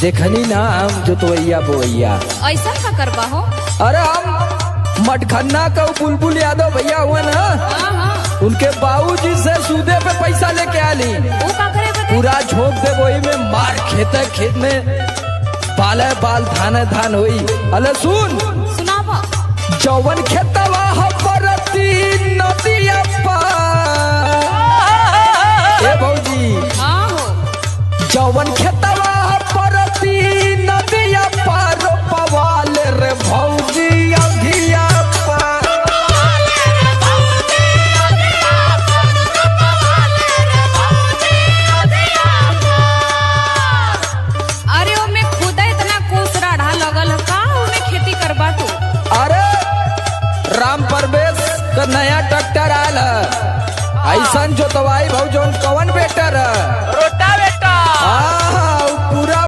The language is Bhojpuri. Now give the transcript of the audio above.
देखनी ना हम जोतवैया बोवैया। ऐसा का करबा हो? अरे हम मटखन्ना का बुलबुल यादव भैया हुआ ना, हाँ हाँ। उनके बाबूजी से सूदे पे पैसा लेके आली। वो का करे बता? पूरा झोंक दे वही में मार खेत में बाल धान धान हुई। अले सुन सुनावा। जौवन खेतवा परती नदिया पार, ए भौजी हाँ हो। जौवन खेतवा परती नदिया पार पवाल रे भौजी अभिया पार। अरे ओ में खुदा इतना कोसरा ढा लगल का ओमे खेती करबा तू? अरे राम परवेश का नया ट्रैक्टर आल है, ऐसा जोतवाई भौजन कवन बेटर है।